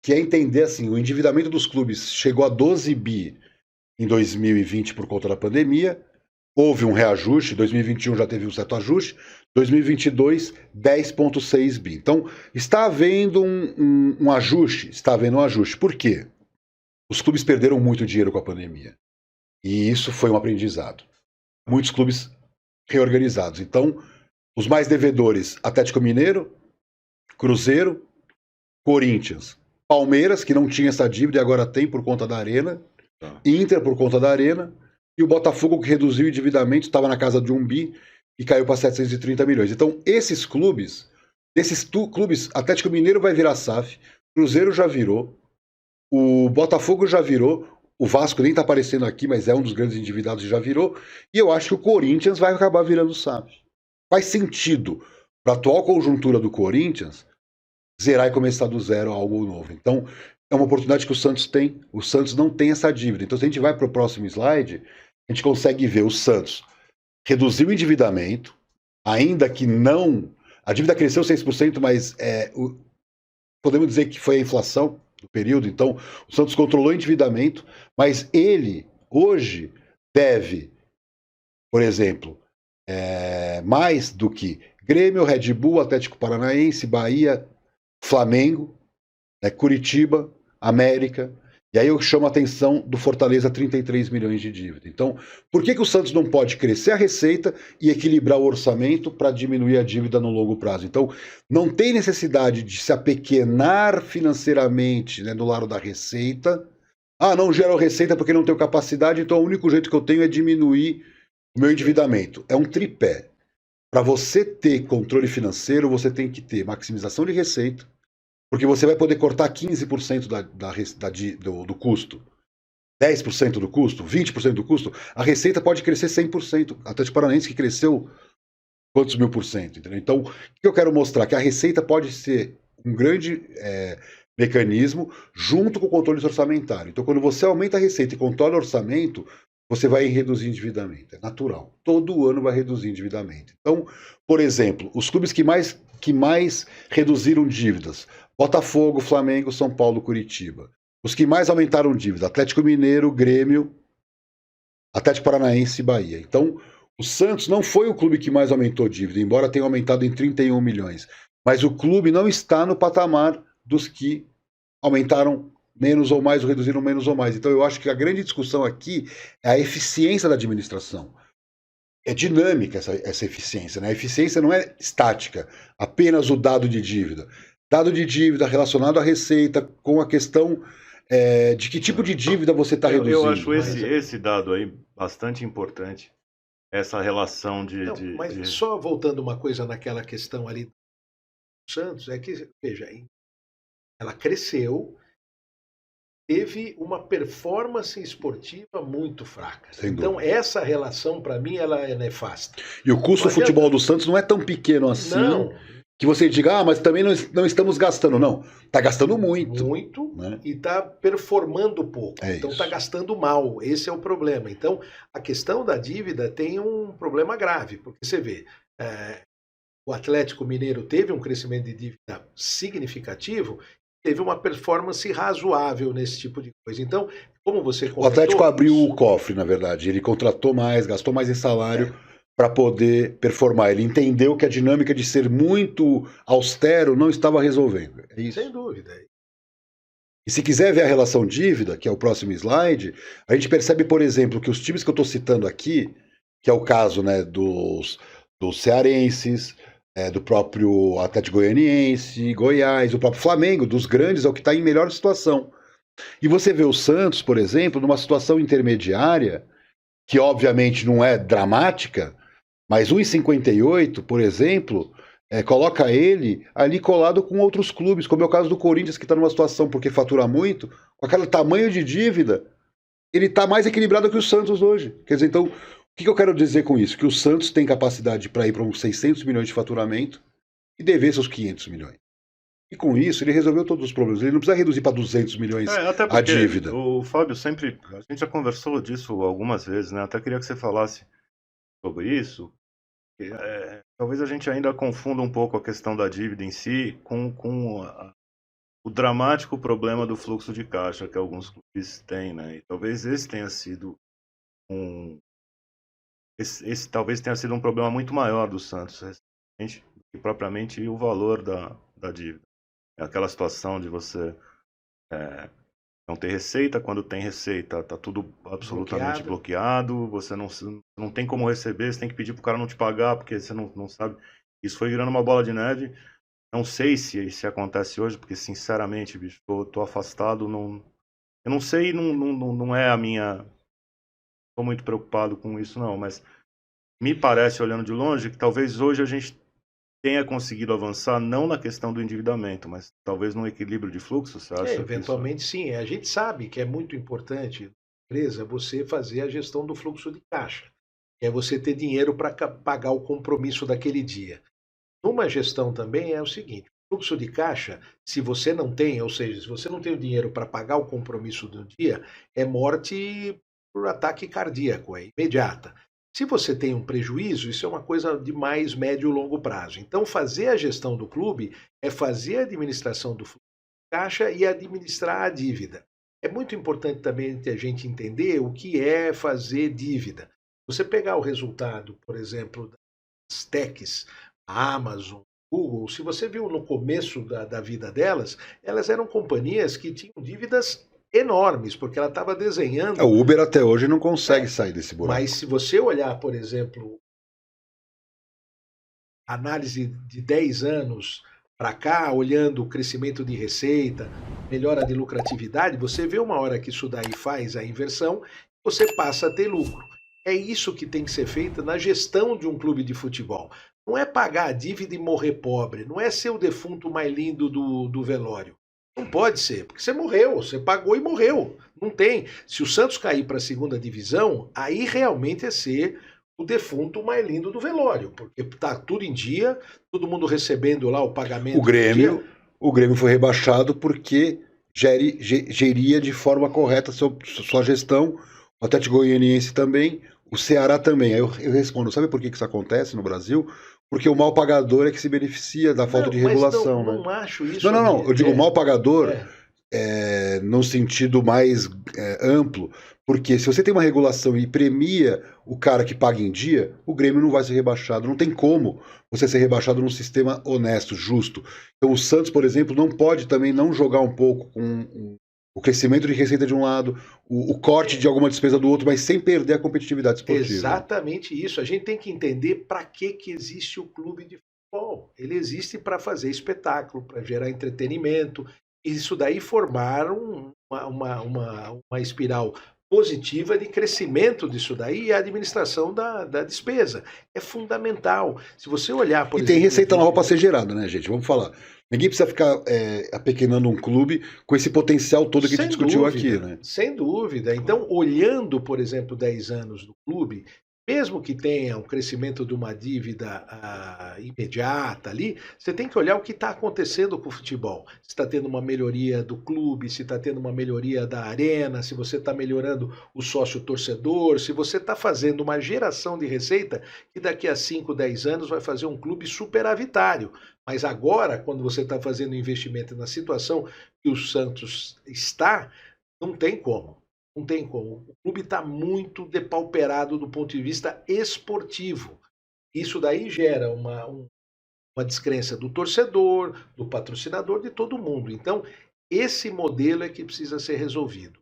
que é entender assim, o endividamento dos clubes chegou a 12 bi em 2020 por conta da pandemia, houve um reajuste, 2021 já teve um certo ajuste, 2022, 10,6 bi. Então, está havendo um ajuste, está havendo um ajuste. Por quê? Os clubes perderam muito dinheiro com a pandemia. E isso foi um aprendizado. Muitos clubes reorganizados. Então, os mais devedores, Atlético Mineiro, Cruzeiro, Corinthians, Palmeiras, que não tinha essa dívida e agora tem por conta da Arena, Inter por conta da Arena, e o Botafogo, que reduziu o endividamento, estava na casa de 1 bi e caiu para 730 milhões. Então, esses clubes, Atlético Mineiro vai virar SAF, Cruzeiro já virou, o Botafogo já virou, o Vasco nem está aparecendo aqui, mas é um dos grandes endividados e já virou, e eu acho que o Corinthians vai acabar virando SAF. Faz sentido, para a atual conjuntura do Corinthians, zerar e começar do zero algo novo. Então, é uma oportunidade que o Santos tem. O Santos não tem essa dívida. Então, se a gente vai para o próximo slide, a gente consegue ver o Santos reduzir o endividamento, ainda que não... A dívida cresceu 6%, mas podemos dizer que foi a inflação do período. Então, o Santos controlou o endividamento, mas ele, hoje, deve, por exemplo, mais do que Grêmio, Red Bull, Atlético Paranaense, Bahia, Flamengo, Curitiba, América. E aí eu chamo a atenção do Fortaleza, 33 milhões de dívida. Então, por que o Santos não pode crescer a receita e equilibrar o orçamento para diminuir a dívida no longo prazo? Então, não tem necessidade de se apequenar financeiramente, no lado da receita. Ah, não gero receita porque não tenho capacidade, então o único jeito que eu tenho é diminuir o meu endividamento. É um tripé. Para você ter controle financeiro, você tem que ter maximização de receita, porque você vai poder cortar 15% do custo, 10% do custo, 20% do custo. A receita pode crescer 100%. A Atlético Paranaense que cresceu quantos mil por cento? Entendeu? Então, o que eu quero mostrar? Que a receita pode ser um grande mecanismo junto com o controle orçamentário. Então, quando você aumenta a receita e controla o orçamento, você vai reduzir endividamento. É natural. Todo ano vai reduzir endividamento. Então, por exemplo, os clubes que mais reduziram dívidas: Botafogo, Flamengo, São Paulo, Curitiba. Os que mais aumentaram dívida: Atlético Mineiro, Grêmio, Atlético Paranaense e Bahia. Então, o Santos não foi o clube que mais aumentou dívida, embora tenha aumentado em 31 milhões. Mas o clube não está no patamar dos que aumentaram menos ou mais, ou reduziram menos ou mais. Então eu acho que a grande discussão aqui é a eficiência da administração. É dinâmica essa eficiência, né? A eficiência não é estática, apenas o dado de dívida. Dado de dívida relacionado à receita, com a questão de que tipo de dívida você está reduzindo. Eu acho esse dado aí bastante importante, essa relação Mas só voltando uma coisa naquela questão ali do Santos, é que, veja, ela cresceu, teve uma performance esportiva muito fraca. Então, essa relação, para mim, ela é nefasta. E o custo do futebol do Santos não é tão pequeno assim, que você diga, mas também não estamos gastando. Não, está gastando muito. Muito, né? E está performando pouco. Então, está gastando mal. Esse é o problema. Então, a questão da dívida tem um problema grave, porque você vê... o Atlético Mineiro teve um crescimento de dívida significativo, teve uma performance razoável nesse tipo de coisa. Então, como você comentou... O Atlético abriu o cofre, na verdade. Ele contratou mais, gastou mais em salário para poder performar. Ele entendeu que a dinâmica de ser muito austero não estava resolvendo. É isso. Sem dúvida. E se quiser ver a relação dívida, que é o próximo slide, a gente percebe, por exemplo, que os times que eu estou citando aqui, que é o caso, né, dos cearenses, do próprio Atlético Goianiense, Goiás, o próprio Flamengo, dos grandes, é o que está em melhor situação. E você vê o Santos, por exemplo, numa situação intermediária, que obviamente não é dramática, mas 1,58, por exemplo, coloca ele ali colado com outros clubes, como é o caso do Corinthians, que está numa situação, porque fatura muito, com aquele tamanho de dívida, ele está mais equilibrado que o Santos hoje. Quer dizer, então... O que eu quero dizer com isso? Que o Santos tem capacidade para ir para uns 600 milhões de faturamento e dever seus 500 milhões. E com isso, ele resolveu todos os problemas. Ele não precisa reduzir para 200 milhões a dívida. O Fábio sempre... A gente já conversou disso algumas vezes, né? Até queria que você falasse sobre isso. Talvez a gente ainda confunda um pouco a questão da dívida em si com o dramático problema do fluxo de caixa que alguns clubes têm, né? E talvez esse tenha sido esse talvez tenha sido um problema muito maior do Santos recentemente do que propriamente o valor da dívida. É aquela situação de você não ter receita, quando tem receita tá tudo absolutamente bloqueado, você não tem como receber, você tem que pedir pro cara não te pagar, porque você não sabe. Isso foi virando uma bola de neve. Não sei se acontece hoje, porque sinceramente, bicho, tô afastado, eu não sei, não é a minha... Tô muito preocupado com isso não, mas me parece, olhando de longe, que talvez hoje a gente tenha conseguido avançar, não na questão do endividamento, mas talvez no equilíbrio de fluxo, você acha? Eventualmente sim. A gente sabe que é muito importante, empresa, você fazer a gestão do fluxo de caixa. É você ter dinheiro para pagar o compromisso daquele dia. Numa gestão também é o seguinte, fluxo de caixa, se você não tem, ou seja, se você não tem o dinheiro para pagar o compromisso do dia, é morte por ataque cardíaco, é imediata. Se você tem um prejuízo, isso é uma coisa de mais médio e longo prazo. Então, fazer a gestão do clube é fazer a administração do fluxo de caixa e administrar a dívida. É muito importante também a gente entender o que é fazer dívida. Você pegar o resultado, por exemplo, das techs, a Amazon, Google, se você viu no começo da vida delas, elas eram companhias que tinham dívidas enormes, porque ela estava desenhando... O Uber até hoje não consegue sair desse buraco. Mas se você olhar, por exemplo, análise de 10 anos para cá, olhando o crescimento de receita, melhora de lucratividade, você vê uma hora que isso daí faz a inversão, você passa a ter lucro. É isso que tem que ser feito na gestão de um clube de futebol. Não é pagar a dívida e morrer pobre, não é ser o defunto mais lindo do velório. Não pode ser, porque você morreu, você pagou e morreu. Não tem. Se o Santos cair para a segunda divisão, aí realmente é ser o defunto mais lindo do velório, porque tá tudo em dia, todo mundo recebendo lá o pagamento. O Grêmio foi rebaixado porque geria de forma correta sua gestão, o Atlético Goianiense também, o Ceará também. Aí eu respondo, sabe por que isso acontece no Brasil? Porque o mal pagador é que se beneficia da falta de regulação. Não acho isso. Não. Eu digo mal pagador no sentido mais amplo, porque se você tem uma regulação e premia o cara que paga em dia, o Grêmio não vai ser rebaixado. Não tem como você ser rebaixado num sistema honesto, justo. Então o Santos, por exemplo, não pode também não jogar um pouco com o crescimento de receita de um lado, o corte de alguma despesa do outro, mas sem perder a competitividade esportiva. Exatamente isso. A gente tem que entender para que existe o clube de futebol. Ele existe para fazer espetáculo, para gerar entretenimento. Isso daí formar uma espiral positiva de crescimento disso daí e a administração da despesa. É fundamental. Se você olhar, por exemplo... E tem receita nova para ser gerada, né, gente? Vamos falar. Ninguém precisa ficar apequenando um clube com esse potencial todo que a gente discutiu aqui, né? Sem dúvida. Então, olhando, por exemplo, 10 anos do clube, mesmo que tenha um crescimento de uma dívida imediata ali, você tem que olhar o que está acontecendo com o futebol. Se está tendo uma melhoria do clube, se está tendo uma melhoria da arena, se você está melhorando o sócio-torcedor, se você está fazendo uma geração de receita que daqui a 5, 10 anos vai fazer um clube superavitário. Mas agora, quando você está fazendo investimento na situação que o Santos está, não tem como. Não tem como. O clube está muito depauperado do ponto de vista esportivo. Isso daí gera uma descrença do torcedor, do patrocinador, de todo mundo. Então, esse modelo é que precisa ser resolvido.